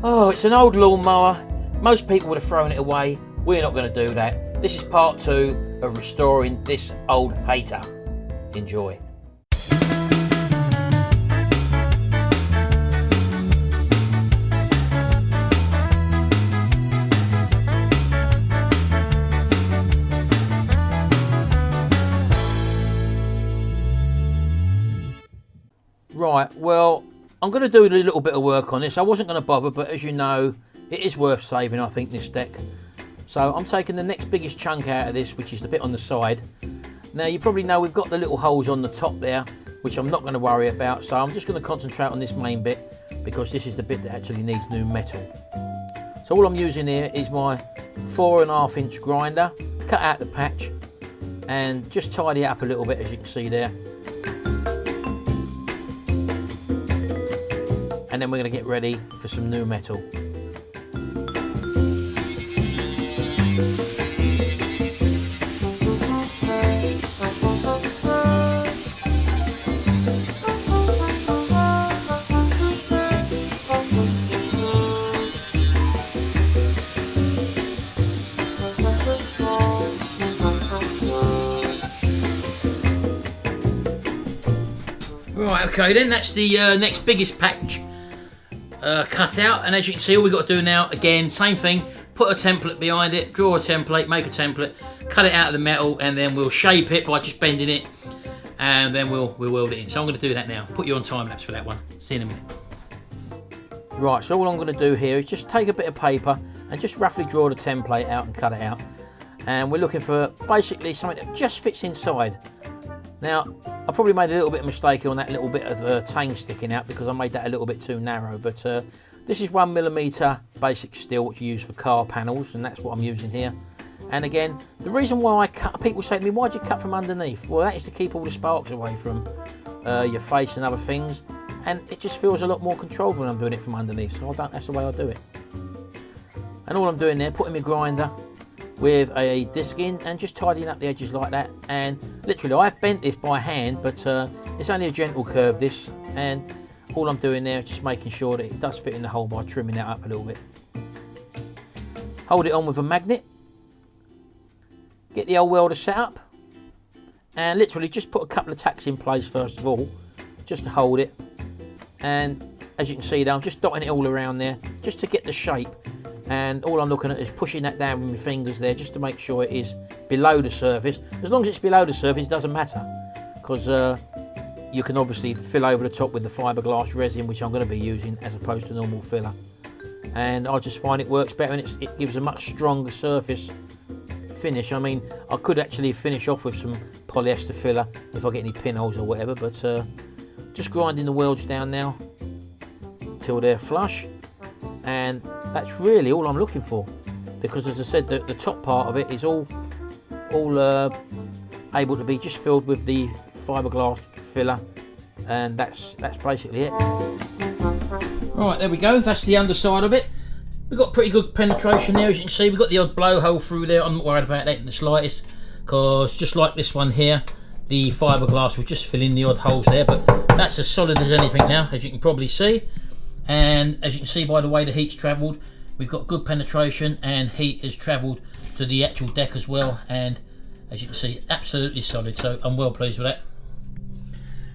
Oh, it's an old lawnmower. Most people would have thrown it away. We're not going to do that. This is part 2 of restoring this old Hayter. Enjoy. Right, well, I'm going to do a little bit of work on this. I wasn't going to bother, but as you know, it is worth saving, I think, this deck. So I'm taking the next biggest chunk out of this, which is the bit on the side. Now, you probably know we've got the little holes on the top there, which I'm not going to worry about. So I'm just going to concentrate on this main bit, because this is the bit that actually needs new metal. So all I'm using here is my 4.5 inch grinder. Cut out the patch and just tidy it up a little bit, as you can see there. And then we're going to get ready for some new metal. Right, okay then, that's the next biggest patch cut out, and as you can see, all we've got to do now, again, same thing, put a template behind it, draw a template, make a template, cut it out of the metal, and then we'll shape it by just bending it, and then we'll weld it in. So I'm going to do that now. Put you on time lapse for that one. See you in a minute. Right, so all I'm going to do here is just take a bit of paper and just roughly draw the template out and cut it out, and we're looking for basically something that just fits inside. Now, I probably made a little bit of mistake on that little bit of tang sticking out, because I made that a little bit too narrow, but this is 1mm basic steel, which you use for car panels, and that's what I'm using here. And again, the reason why I cut, people say to me, why'd you cut from underneath? Well, that is to keep all the sparks away from your face and other things, and it just feels a lot more controlled when I'm doing it from underneath, so that's the way I do it. And all I'm doing there, putting my grinder with a disc in and just tidying up the edges like that. And literally, I've bent this by hand, but it's only a gentle curve, this, and all I'm doing there is just making sure that it does fit in the hole by trimming that up a little bit. Hold it on with a magnet, get the old welder set up, and literally just put a couple of tacks in place first of all, just to hold it. And as you can see there, I'm just dotting it all around there just to get the shape. And all I'm looking at is pushing that down with my fingers there, just to make sure it is below the surface. As long as it's below the surface, it doesn't matter, because you can obviously fill over the top with the fiberglass resin, which I'm going to be using as opposed to normal filler. And I just find it works better, and it gives a much stronger surface finish. I mean, I could actually finish off with some polyester filler if I get any pinholes or whatever, but just grinding the welds down now until they're flush. And that's really all I'm looking for, because as I said, the top part of it is all able to be just filled with the fiberglass filler, and that's basically it. Right, there we go, that's the underside of it. We've got pretty good penetration there, as you can see. We've got the odd blowhole through there. I'm not worried about that in the slightest, because just like this one here, the fiberglass will just fill in the odd holes there, but that's as solid as anything now, as you can probably see. And as you can see by the way the heat's travelled, we've got good penetration, and heat has travelled to the actual deck as well, and as you can see, absolutely solid, so I'm well pleased with that.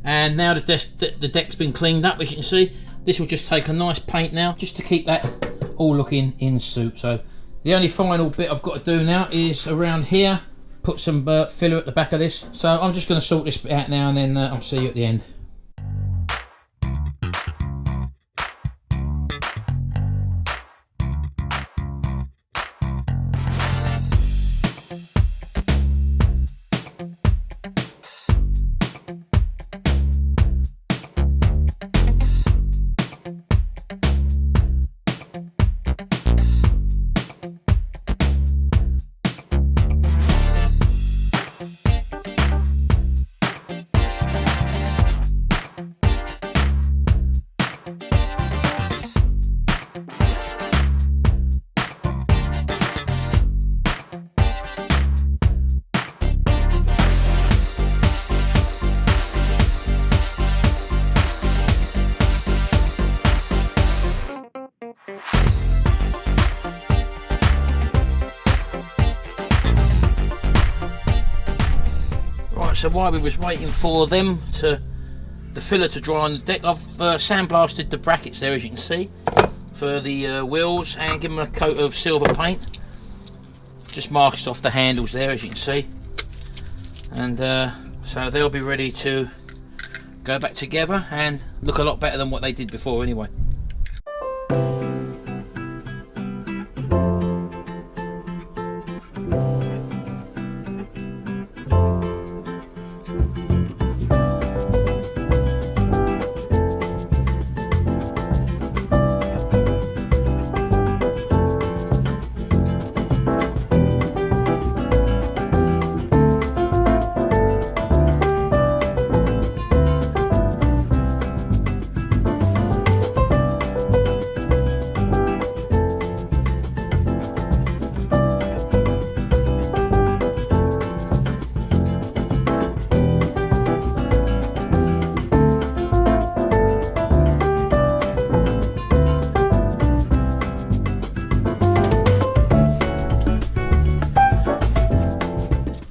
And now the deck's been cleaned up, as you can see. This will just take a nice paint now, just to keep that all looking in suit. So the only final bit I've got to do now is around here, put some filler at the back of this. So I'm just going to sort this bit out now, and then I'll see you at the end. Right, so while we was waiting for them the filler to dry on the deck, I've sandblasted the brackets there, as you can see, for the wheels, and given them a coat of silver paint. Just masked off the handles there, as you can see, and so they'll be ready to go back together and look a lot better than what they did before anyway.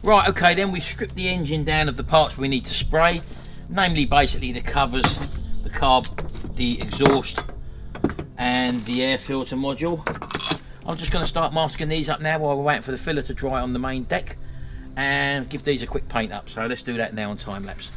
Right, okay then, we've stripped the engine down of the parts we need to spray, namely basically the covers, the carb, the exhaust and the air filter module. I'm just going to start masking these up now while we're waiting for the filler to dry on the main deck, and give these a quick paint up. So let's do that now on time lapse.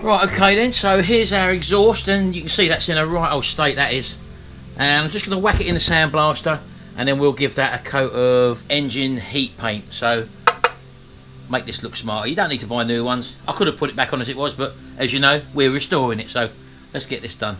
Right, okay then, so here's our exhaust, and you can see that's in a right old state, that is. And I'm just going to whack it in the sandblaster, and then we'll give that a coat of engine heat paint, so make this look smarter. You don't need to buy new ones. I could have put it back on as it was, but as you know, we're restoring it, so let's get this done.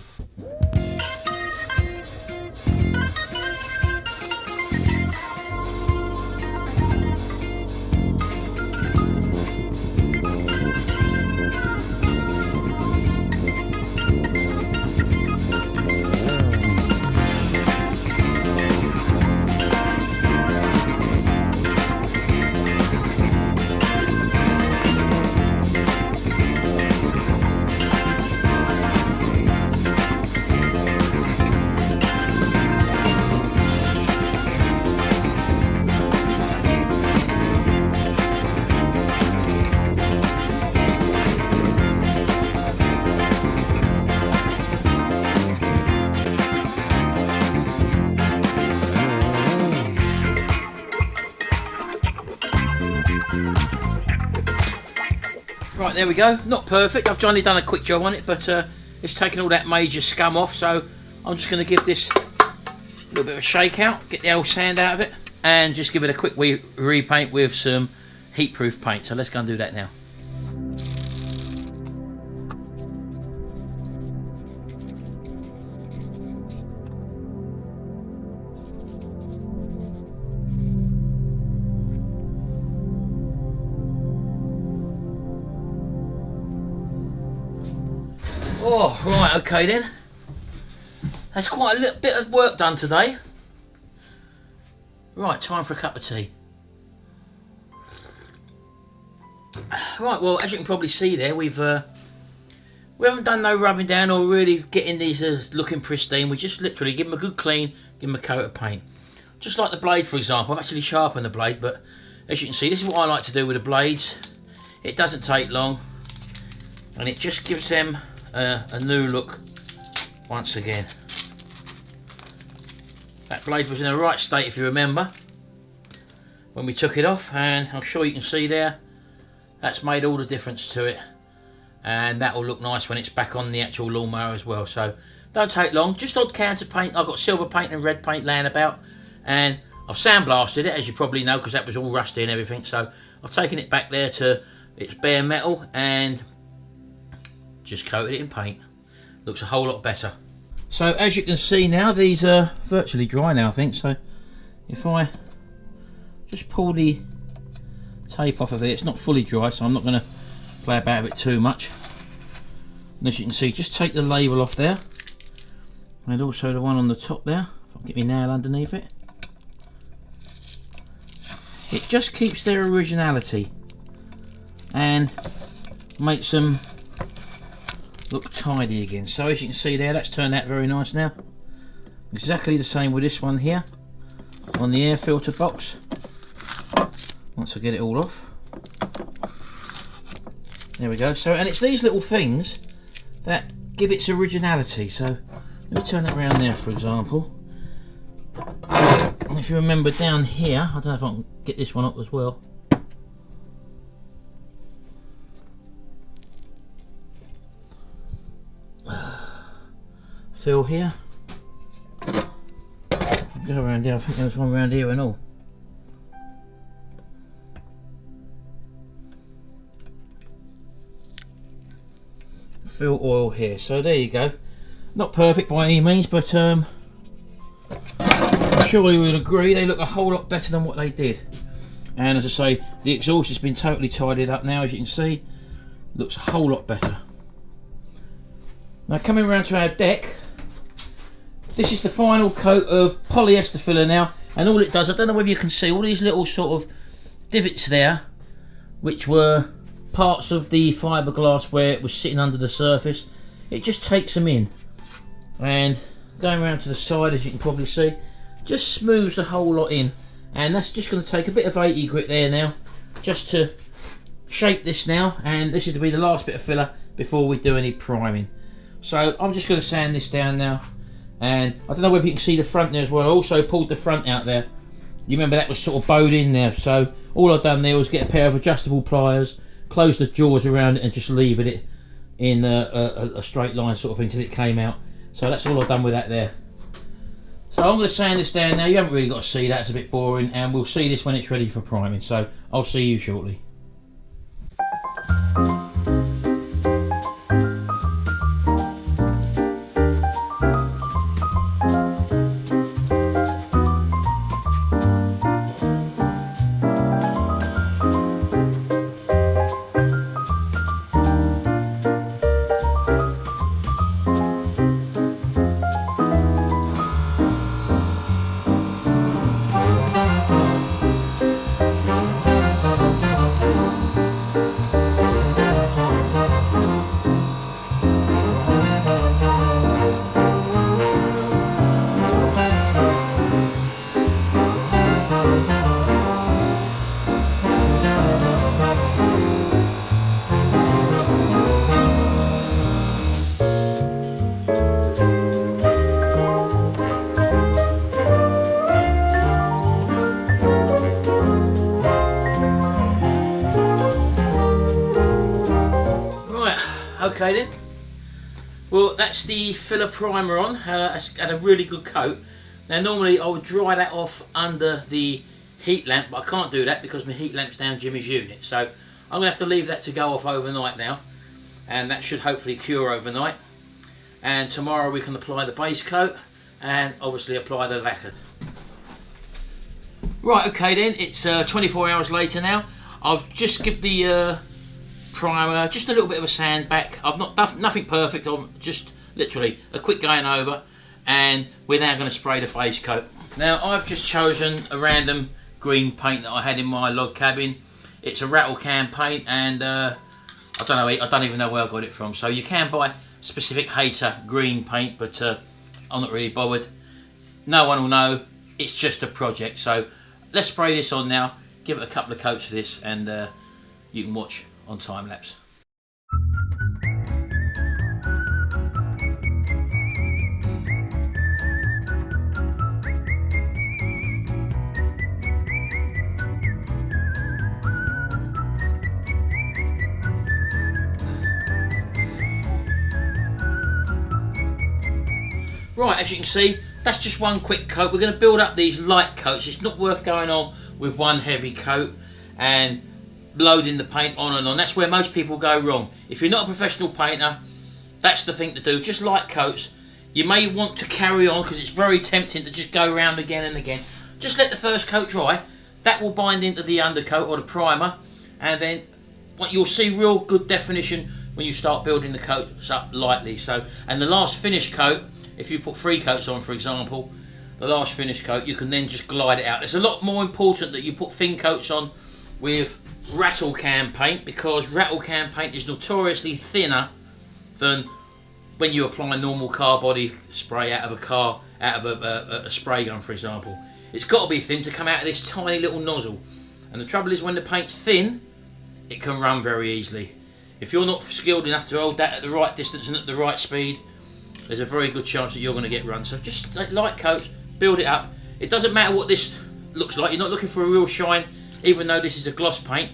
Right, there we go. Not perfect. I've only done a quick job on it, but it's taken all that major scum off, so I'm just going to give this a little bit of a shake out, get the old sand out of it, and just give it a quick repaint with some heat-proof paint. So let's go and do that now. Oh, right, okay then. That's quite a little bit of work done today. Right, time for a cup of tea. Right, well, as you can probably see there, we haven't done no rubbing down or really getting these looking pristine. We just literally give them a good clean, give them a coat of paint. Just like the blade, for example. I've actually sharpened the blade, but as you can see, this is what I like to do with the blades. It doesn't take long, and it just gives them a new look once again. That blade was in the right state, if you remember. when we took it off, and I'm sure you can see there that's made all the difference to it, and that will look nice when it's back on the actual lawnmower as well. So don't take long, just odd counter paint. I've got silver paint and red paint laying about, and I've sandblasted it, as you probably know, because that was all rusty and everything. So I've taken it back there to its bare metal and just coated it in paint. Looks a whole lot better. So as you can see now, these are virtually dry now, I think. So if I just pull the tape off of it, it's not fully dry, so I'm not going to play about with it too much. And as you can see, just take the label off there, and also the one on the top there. I'll get my nail underneath it. It just keeps their originality and makes them look tidy again. So as you can see there, that's turned out very nice now. Exactly the same with this one here on the air filter box. Once I get it all off, there we go. So, and it's these little things that give its originality. So let me turn that around there, for example. And if you remember down here, I don't know if I can get this one up as well. Fill here. Go around here. I think there was one around here and all. Fill oil here. So there you go. Not perfect by any means, but I'm sure you would agree they look a whole lot better than what they did. And as I say, the exhaust has been totally tidied up now, as you can see. Looks a whole lot better. Now coming around to our deck, this is the final coat of polyester filler now, and all it does, I don't know whether you can see all these little sort of divots there, which were parts of the fiberglass where it was sitting under the surface. It just takes them in, and going around to the side, as you can probably see, just smooths the whole lot in. And that's just going to take a bit of 80 grit there now, just to shape this now, and this is to be the last bit of filler before we do any priming. So I'm just going to sand this down now, and I don't know whether you can see the front there as well. I also pulled the front out there. You remember that was sort of bowed in there, so all I've done there was get a pair of adjustable pliers, close the jaws around it, and just leave it in a straight line sort of thing until it came out. So that's all I've done with that there. So I'm going to sand this down now. You haven't really got to see that, it's a bit boring, and we'll see this when it's ready for priming. So I'll see you shortly. Okay then, well that's the filler primer on. It's had a really good coat. Now normally I would dry that off under the heat lamp, but I can't do that because my heat lamp's down Jimmy's unit. So I'm going to have to leave that to go off overnight now, and that should hopefully cure overnight. And tomorrow we can apply the base coat and obviously apply the lacquer. Right, okay then, it's 24 hours later now. I've just give the primer just a little bit of a sand back. I've not done nothing perfect, I'm just literally a quick going over, and we're now going to spray the base coat. Now I've just chosen a random green paint that I had in my log cabin. It's a rattle can paint, and I don't even know where I got it from. So you can buy specific Hayter green paint, but I'm not really bothered. No one will know, it's just a project. So let's spray this on now, give it a couple of coats of this, and you can watch on time lapse. Right, as you can see, that's just one quick coat. We're going to build up these light coats. It's not worth going on with one heavy coat and loading the paint on and on. That's where most people go wrong. If you're not a professional painter, that's the thing to do. Just light coats. You may want to carry on because it's very tempting to just go around again and again. Just let the first coat dry. That will bind into the undercoat or the primer, and then what you'll see real good definition when you start building the coats up lightly. So, and the last finish coat, if you put 3 coats on, for example, the last finish coat, you can then just glide it out. It's a lot more important that you put thin coats on with rattle can paint, because rattle can paint is notoriously thinner than when you apply normal car body spray out of a car, out of a spray gun, for example. It's got to be thin to come out of this tiny little nozzle. And the trouble is, when the paint's thin, it can run very easily. If you're not skilled enough to hold that at the right distance and at the right speed, there's a very good chance that you're going to get run. So just light coats, build it up. It doesn't matter what this looks like. You're not looking for a real shine, even though this is a gloss paint,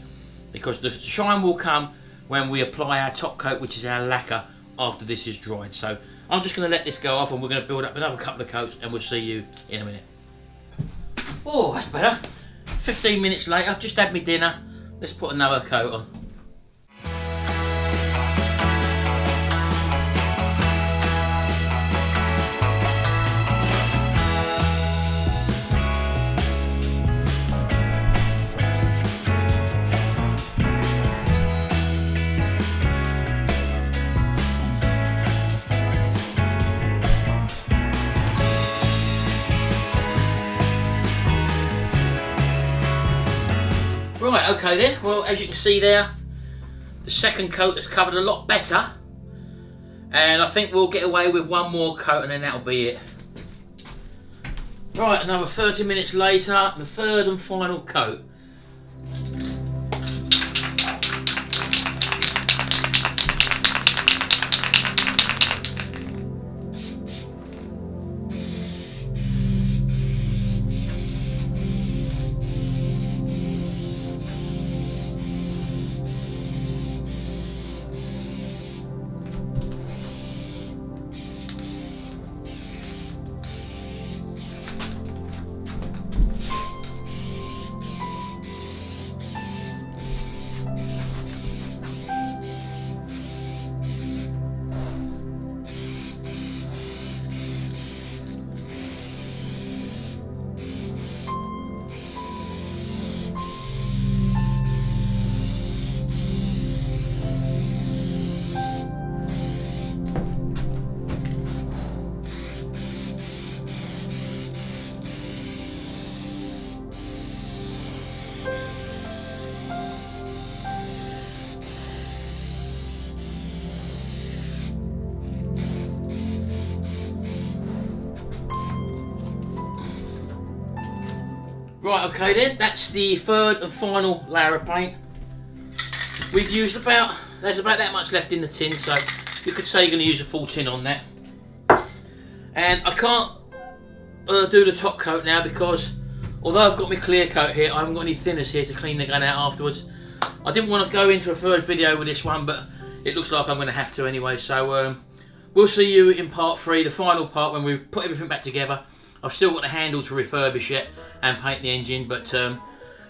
because the shine will come when we apply our top coat, which is our lacquer, after this is dried. So I'm just going to let this go off, and we're going to build up another couple of coats, and we'll see you in a minute. Oh, that's better. 15 minutes later, I've just had my dinner. Let's put another coat on. Right, okay then, well, as you can see there, the second coat has covered a lot better, and I think we'll get away with one more coat and then that'll be it. Right, another 30 minutes later, the third and final coat. Right, okay then, that's the third and final layer of paint. We've used there's about that much left in the tin, so you could say you're going to use a full tin on that. And I can't do the top coat now because, although I've got my clear coat here, I haven't got any thinners here to clean the gun out afterwards. I didn't want to go into a third video with this one, but it looks like I'm going to have to anyway, so we'll see you in part 3, the final part, when we put everything back together. I've still got the handle to refurbish it and paint the engine, but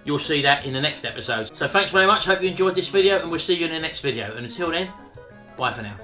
you'll see that in the next episode. So thanks very much, hope you enjoyed this video, and we'll see you in the next video. And until then, bye for now.